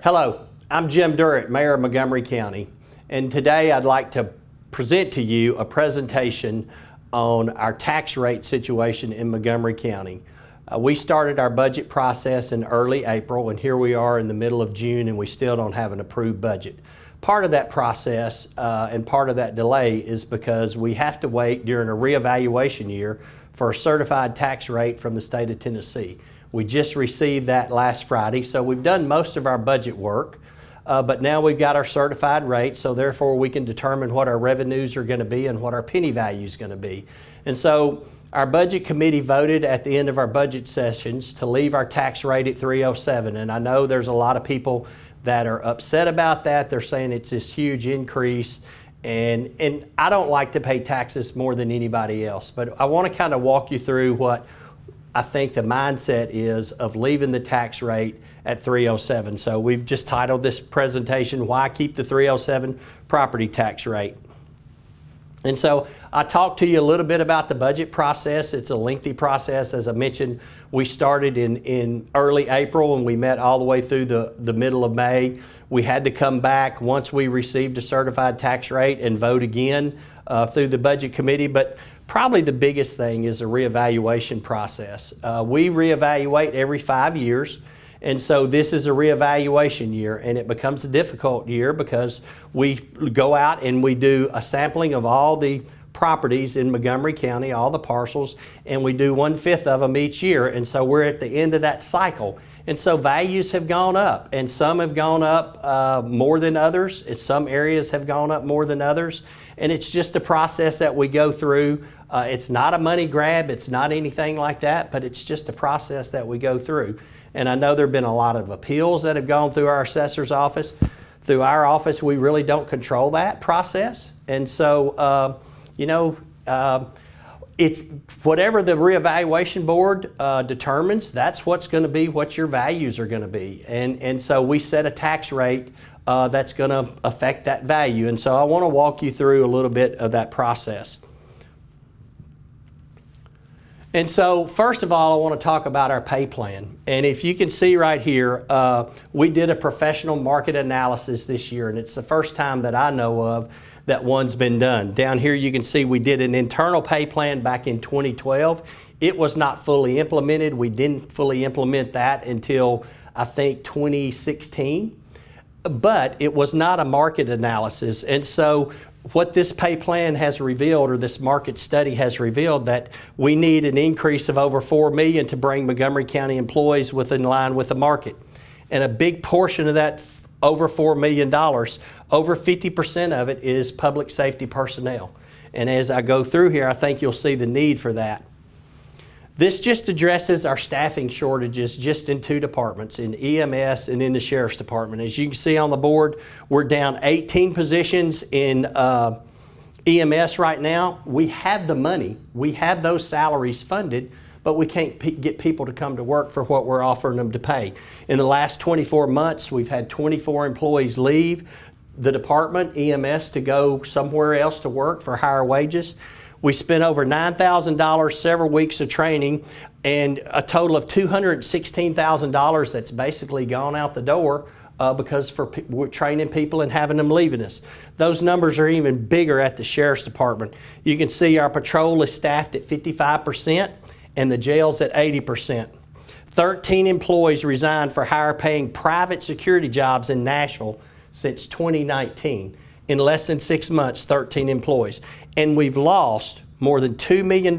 Hello, I'm Jim Durrett, Mayor of Montgomery County, and today I'd like to present to you a presentation on our tax rate situation in Montgomery County. We started our budget process in early April, and here we are in the middle of June and we still don't have an approved budget. Part of that process and part of that delay is because we have to wait during a reevaluation year for a certified tax rate from the state of Tennessee. We just received that last Friday, so we've done most of our budget work, but now we've got our certified rate, so therefore we can determine what our revenues are going to be and what our penny value is going to be. And so our budget committee voted at the end of our budget sessions to leave our tax rate at 307, and I know there's a lot of people that are upset about that. They're saying it's this huge increase, and I don't like to pay taxes more than anybody else, but I want to kind of walk you through what I think the mindset is of leaving the tax rate at 307. So we've just titled this presentation, Why Keep the 307 Property Tax Rate? And so I talked to you a little bit about the budget process. It's a lengthy process. As I mentioned, we started in early April and we met all the way through the middle of May. We had to come back once we received a certified tax rate and vote again through the budget committee. But probably the biggest thing is a reevaluation process. We reevaluate every 5 years. And so this is a reevaluation year, and it becomes a difficult year because we go out and we do a sampling of all the properties in Montgomery County, all the parcels, and we do 1/5 of them each year. And so we're at the end of that cycle. And so values have gone up, and some have gone up more than others. Some areas have gone up more than others. And it's just a process that we go through. It's not a money grab, it's not anything like that, but it's just a process that we go through. And I know there have been a lot of appeals that have gone through our assessor's office. Through our office, we really don't control that process. And so, it's whatever the reevaluation board determines, that's what's going to be what your values are going to be. And so we set a tax rate that's going to affect that value. And so I want to walk you through a little bit of that process. And so first of all, I want to talk about our pay plan. And if you can see right here, we did a professional market analysis this year, and it's the first time that I know of that one's been done. Down here you can see we did an internal pay plan back in 2012. It was not fully implemented. We didn't fully implement that until I think 2016. But it was not a market analysis. And so what this pay plan has revealed, or this market study has revealed, that we need an increase of over $4 million to bring Montgomery County employees in line with the market. And a big portion of that over $4 million, over 50% of it is public safety personnel. And as I go through here, I think you'll see the need for that. This just addresses our staffing shortages just in two departments, in EMS and in the Sheriff's Department. As you can see on the board, we're down 18 positions in EMS right now. We have the money, we have those salaries funded, but we can't get people to come to work for what we're offering them to pay. In the last 24 months, we've had 24 employees leave the department, EMS, to go somewhere else to work for higher wages. We spent over $9,000, several weeks of training, and a total of $216,000 that's basically gone out the door because we're training people and having them leaving us. Those numbers are even bigger at the Sheriff's Department. You can see our patrol is staffed at 55% and the jail's at 80%. 13 employees resigned for higher paying private security jobs in Nashville since 2019. In less than 6 months, 13 employees. And we've lost more than $2 million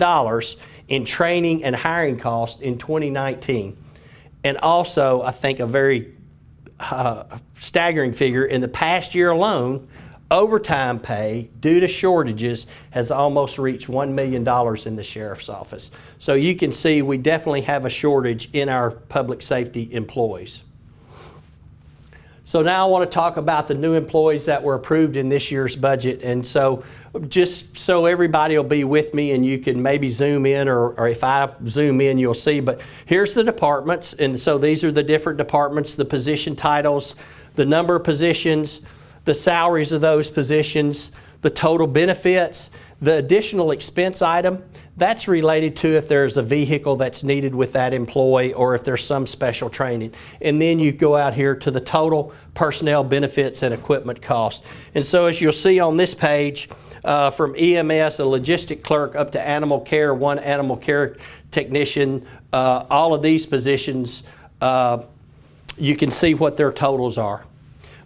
in training and hiring costs in 2019. And also, I think a very staggering figure, in the past year alone, overtime pay due to shortages has almost reached $1 million in the Sheriff's Office. So you can see we definitely have a shortage in our public safety employees. So now I want to talk about the new employees that were approved in this year's budget. And so just so everybody will be with me and you can maybe zoom in, or if I zoom in, you'll see. But here's the departments. And so these are the different departments, the position titles, the number of positions, the salaries of those positions, the total benefits, the additional expense item. That's related to if there's a vehicle that's needed with that employee or if there's some special training. And then you go out here to the total personnel benefits and equipment cost. And so as you'll see on this page, from EMS, a logistic clerk, up to animal care, one animal care technician, all of these positions, you can see what their totals are.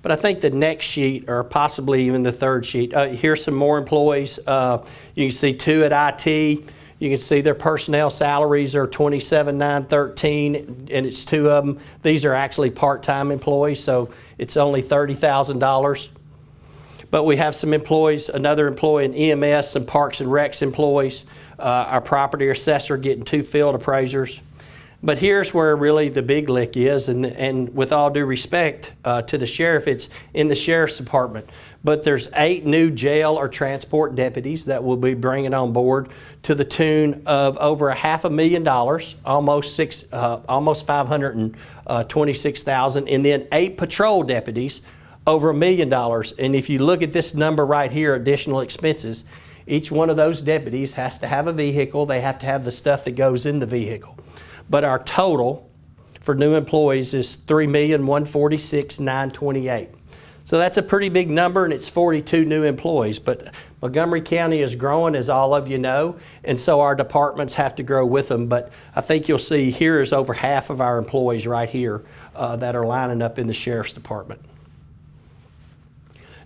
But I think the next sheet, or possibly even the third sheet, here's some more employees. You can see 2 at IT. You can see their personnel salaries are $27,913, and it's 2 of them. These are actually part-time employees, so it's only $30,000. But we have some employees, another employee in EMS, some Parks and Recs employees, our property assessor getting 2 field appraisers. But here's where really the big lick is, and with all due respect to the sheriff, it's in the sheriff's department. But there's 8 new jail or transport deputies that we'll be bringing on board to the tune of over $500,000, almost $526,000, and then 8 patrol deputies, over $1 million. And if you look at this number right here, additional expenses, each one of those deputies has to have a vehicle. They have to have the stuff that goes in the vehicle. But our total for new employees is $3,146,928. So that's a pretty big number, and it's 42 new employees. But Montgomery County is growing, as all of you know, and so our departments have to grow with them. But I think you'll see here is over half of our employees right here that are lining up in the sheriff's department.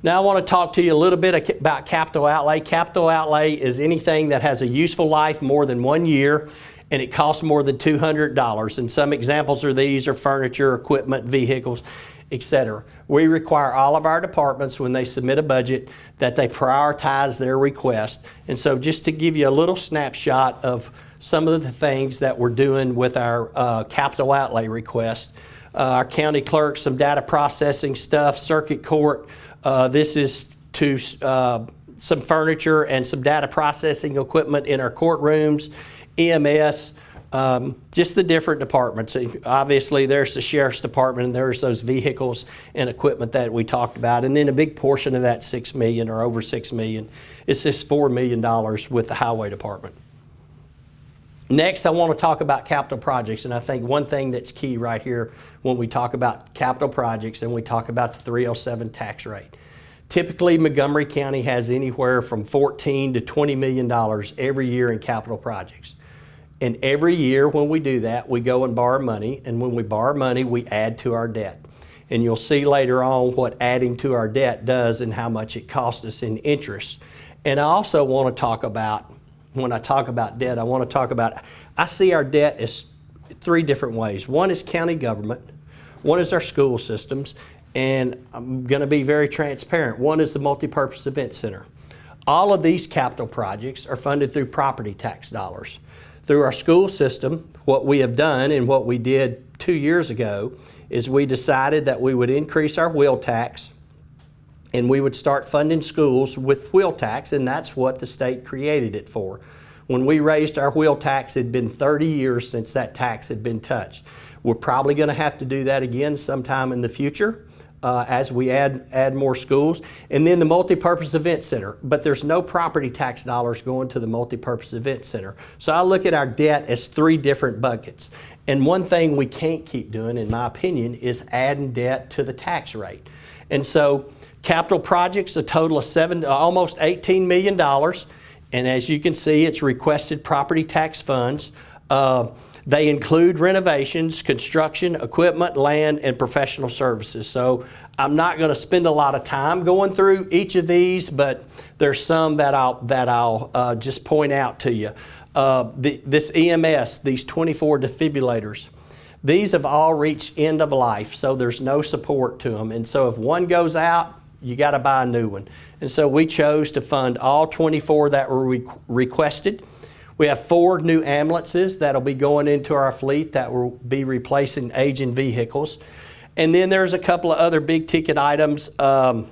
Now I want to talk to you a little bit about capital outlay. Capital outlay is anything that has a useful life more than 1 year, and it costs more than $200. And some examples are these are furniture, equipment, vehicles, etc. We require all of our departments, when they submit a budget, that they prioritize their request. And so just to give you a little snapshot of some of the things that we're doing with our capital outlay request. Our county clerk, some data processing stuff, circuit court. This is to some furniture and some data processing equipment in our courtrooms. EMS, just the different departments. Obviously, there's the sheriff's department, and there's those vehicles and equipment that we talked about. And then a big portion of that $6 million or over $6 million is this $4 million with the highway department. Next, I want to talk about capital projects, and I think one thing that's key right here when we talk about capital projects and we talk about the 307 tax rate. Typically, Montgomery County has anywhere from $14 to $20 million every year in capital projects. And every year when we do that, we go and borrow money, and when we borrow money, we add to our debt. And you'll see later on what adding to our debt does and how much it costs us in interest. And I also want to talk about, when I talk about debt, I want to talk about, I see our debt as 3 different ways. One is county government, one is our school systems, and I'm going to be very transparent. One is the multipurpose event center. All of these capital projects are funded through property tax dollars. Through our school system, what we have done and what we did 2 years ago is we decided that we would increase our wheel tax and we would start funding schools with wheel tax, and that's what the state created it for. When we raised our wheel tax, it had been 30 years since that tax had been touched. We're probably going to have to do that again sometime in the future as we add more schools. And then the multipurpose event center, but there's no property tax dollars going to the multipurpose event center. So I look at our debt as 3 different buckets. And one thing we can't keep doing, in my opinion, is adding debt to the tax rate. And so capital projects, a total of almost $18 million. And as you can see, it's requested property tax funds. They include renovations, construction, equipment, land, and professional services. So I'm not going to spend a lot of time going through each of these, but there's some that I'll just point out to you. This EMS, these 24 defibrillators, these have all reached end of life, so there's no support to them. And so if one goes out, you got to buy a new one. And so we chose to fund all 24 that were requested. We have 4 new ambulances that'll be going into our fleet that will be replacing aging vehicles. And then there's a couple of other big ticket items. The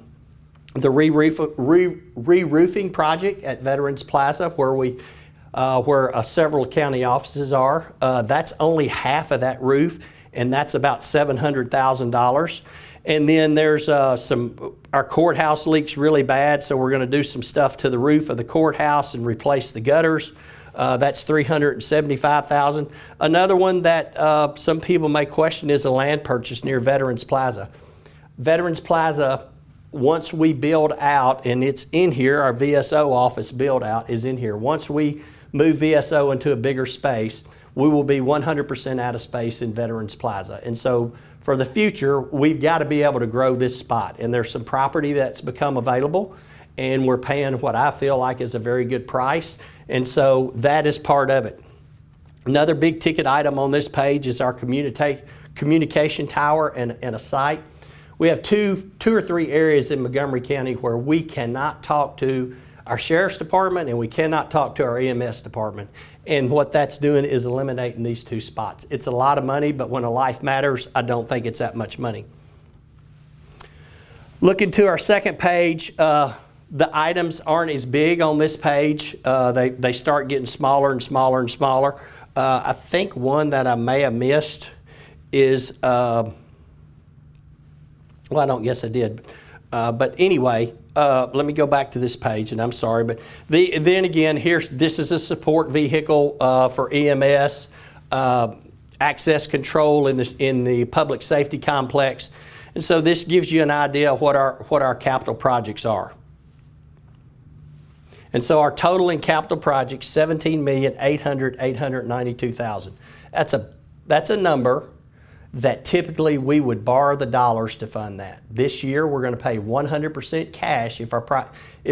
re-roofing project at Veterans Plaza where several county offices are. That's only half of that roof, and that's about $700,000. And then there's our courthouse leaks really bad, so we're going to do some stuff to the roof of the courthouse and replace the gutters. That's $375,000. Another one that some people may question is a land purchase near Veterans Plaza. Veterans Plaza, once we build out, and it's in here, our VSO office build out is in here. Once we move VSO into a bigger space, we will be 100% out of space in Veterans Plaza. And so for the future, we've got to be able to grow this spot. And there's some property that's become available, and we're paying what I feel like is a very good price. And so that is part of it. Another big ticket item on this page is our communication tower and a site. We have two or three areas in Montgomery County where we cannot talk to our sheriff's department and we cannot talk to our EMS department. And what that's doing is eliminating these two spots. It's a lot of money, but when a life matters, I don't think it's that much money. Looking to our second page, the items aren't as big on this page. They start getting smaller and smaller and smaller. I think one that I may have missed is, well, I don't guess I did. But anyway, let me go back to this page, and I'm sorry. But then again, this is a support vehicle for EMS, access control in the public safety complex. And so this gives you an idea of what our capital projects are. And so our total in capital projects, $17,892,000. That's a number that typically we would borrow the dollars to fund that. This year we're going to pay 100% cash if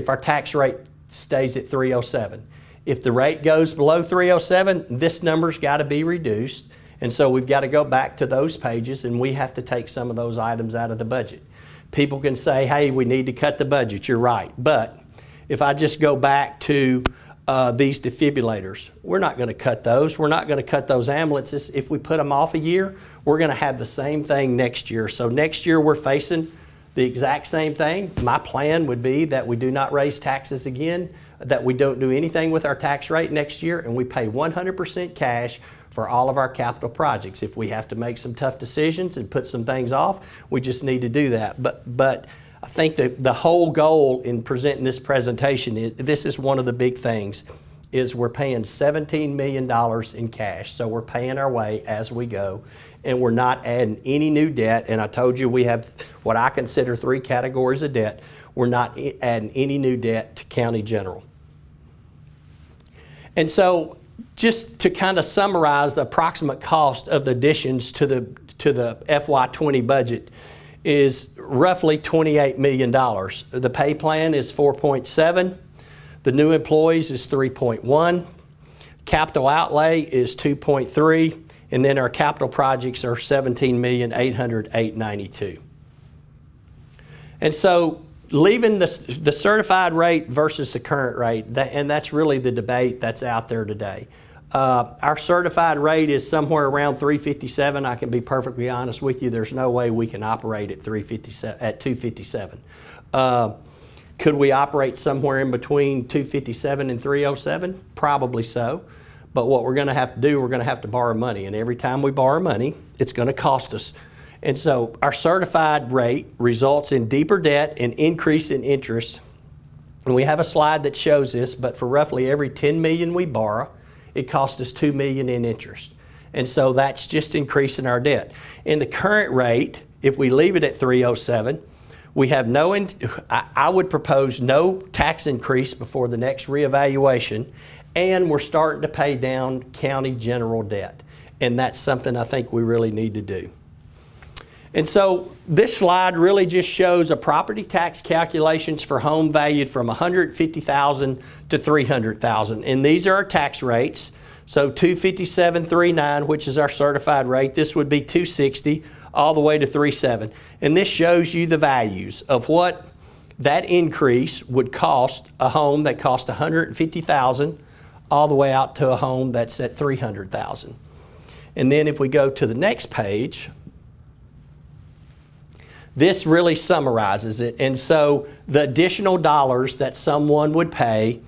our tax rate stays at 307. If the rate goes below 307, this number's got to be reduced. And so we've got to go back to those pages, and we have to take some of those items out of the budget. People can say, hey, we need to cut the budget. You're right. But if I just go back to these defibrillators, we're not going to cut those. We're not going to cut those ambulances. If we put them off a year, we're going to have the same thing next year. So next year we're facing the exact same thing. My plan would be that we do not raise taxes again, that we don't do anything with our tax rate next year, and we pay 100% cash for all of our capital projects. If we have to make some tough decisions and put some things off, we just need to do that. But I think that the whole goal in presenting this presentation is, this is one of the big things, is we're paying $17 million in cash. So we're paying our way as we go, and we're not adding any new debt. And I told you we have what I consider 3 categories of debt. We're not adding any new debt to County General. And so just to kind of summarize the approximate cost of the additions to the FY20 budget is roughly $28 million. The pay plan is 4.7. The new employees is 3.1. Capital outlay is 2.3. And then our capital projects are $17,800,892. And so leaving the certified rate versus the current rate, and that's really the debate that's out there today. Our certified rate is somewhere around 357. I can be perfectly honest with you. There's no way we can operate at 257. Could we operate somewhere in between 257 and 307? Probably so. But what we're going to have to do, we're going to have to borrow money. And every time we borrow money, it's going to cost us. And so our certified rate results in deeper debt and increase in interest. And we have a slide that shows this, but for roughly every $10 million we borrow, it costs us $2 million in interest. And so that's just increasing our debt. In the current rate, if we leave it at 307, we have I would propose no tax increase before the next reevaluation, and we're starting to pay down county general debt. And that's something I think we really need to do. And so this slide really just shows a property tax calculations for home valued from $150,000 to $300,000. And these are our tax rates. So 257.39, which is our certified rate. This would be 260 all the way to 37. And this shows you the values of what that increase would cost a home that cost $150,000 all the way out to a home that's at $300,000. And then if we go to the next page, this really summarizes it. And so the additional dollars that someone would pay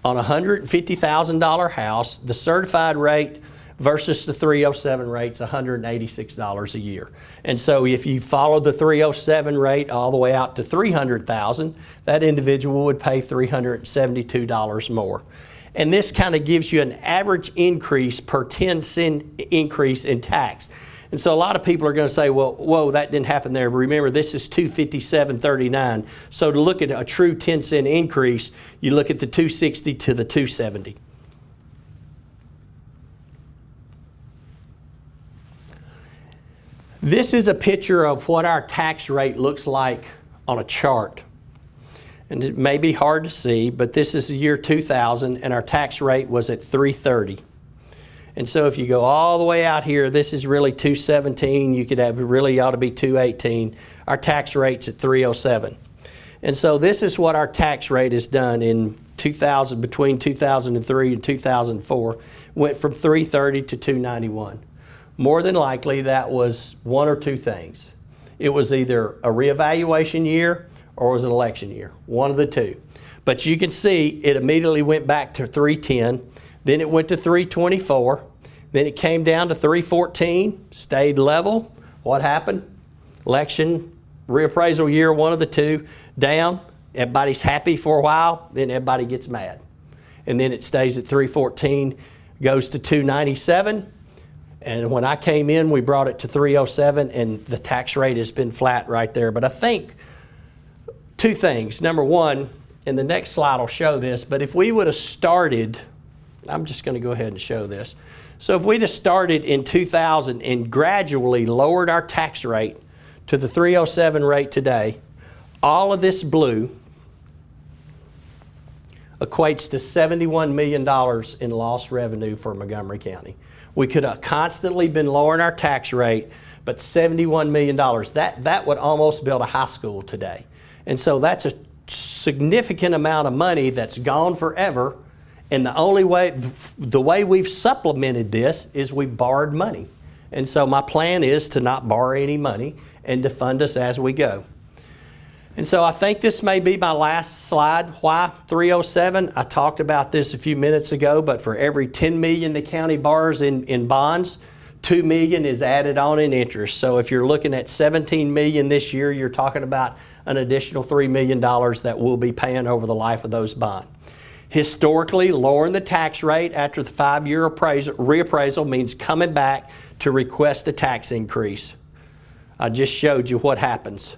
on a $150,000 house, the certified rate versus the 307 rate's $186 a year. And so if you follow the 307 rate all the way out to $300,000, that individual would pay $372 more. And this kind of gives you an average increase per 10-cent increase in tax. And so a lot of people are going to say, well, whoa, that didn't happen there. But remember, this is 257.39. So to look at a true 10-cent increase, you look at the 260 to the 270. This is a picture of what our tax rate looks like on a chart. And it may be hard to see, but this is the year 2000, and our tax rate was at 330. And so if you go all the way out here, this is really 217. You could have, it really ought to be 218. Our tax rate's at 307. And so this is what our tax rate has done in 2000, between 2003 and 2004. Went from 330 to 291. More than likely, that was one or two things. It was either a reevaluation year or it was an election year, one of the two. But you can see it immediately went back to 310, then it went to 324, then it came down to 314, stayed level. What happened? Election, reappraisal year, one of the two, down. Everybody's happy for a while, then everybody gets mad. And then it stays at 314, goes to 297. And when I came in, we brought it to 307, and the tax rate has been flat right there. But I think two things. Number one, and the next slide will show this, but if we would have started, I'm just going to go ahead and show this. So if we'd have started in 2000 and gradually lowered our tax rate to the 307 rate today, all of this blue equates to $71 million in lost revenue for Montgomery County. We could have constantly been lowering our tax rate, but $71 million, that would almost build a high school today. And so that's a significant amount of money that's gone forever. And the way we've supplemented this is we borrowed money. And so my plan is to not borrow any money and to fund us as we go. And so I think this may be my last slide. Why 307? I talked about this a few minutes ago, but for every $10 million the county borrows in bonds, $2 million is added on in interest. So if you're looking at $17 million this year, you're talking about an additional $3 million that we'll be paying over the life of those bonds. Historically, lowering the tax rate after the 5-year reappraisal means coming back to request a tax increase. I just showed you what happens.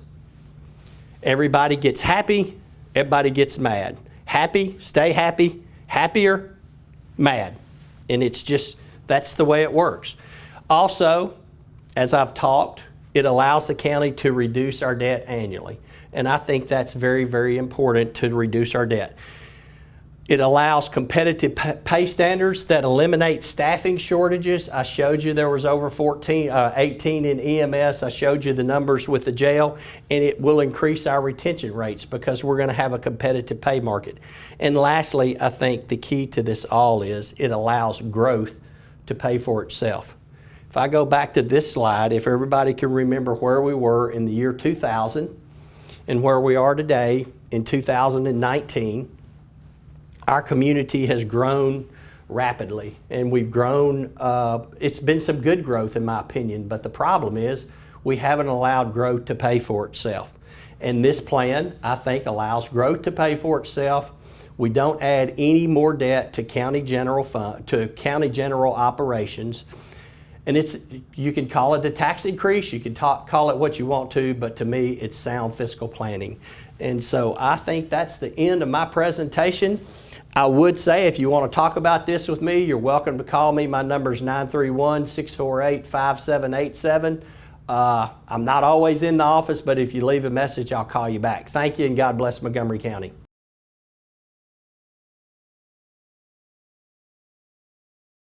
Everybody gets happy, everybody gets mad. Happy, stay happy, happier, mad. And it's just, that's the way it works. Also, as I've talked, it allows the county to reduce our debt annually. And I think that's very, very important to reduce our debt. It allows competitive pay standards that eliminate staffing shortages. I showed you there was over 18 in EMS. I showed you the numbers with the jail, and it will increase our retention rates because we're going to have a competitive pay market. And lastly, I think the key to this all is it allows growth to pay for itself. If I go back to this slide, if everybody can remember where we were in the year 2000 and where we are today in 2019, our community has grown rapidly, and we've grown, it's been some good growth in my opinion, but the problem is we haven't allowed growth to pay for itself. And this plan, I think, allows growth to pay for itself. We don't add any more debt to county general fund, to county general operations. And you can call it a tax increase, you can call it what you want to, but to me, it's sound fiscal planning. And so I think that's the end of my presentation. I would say if you want to talk about this with me, you're welcome to call me. My number is 931-648-5787. I'm not always in the office, but if you leave a message, I'll call you back. Thank you, and God bless Montgomery County.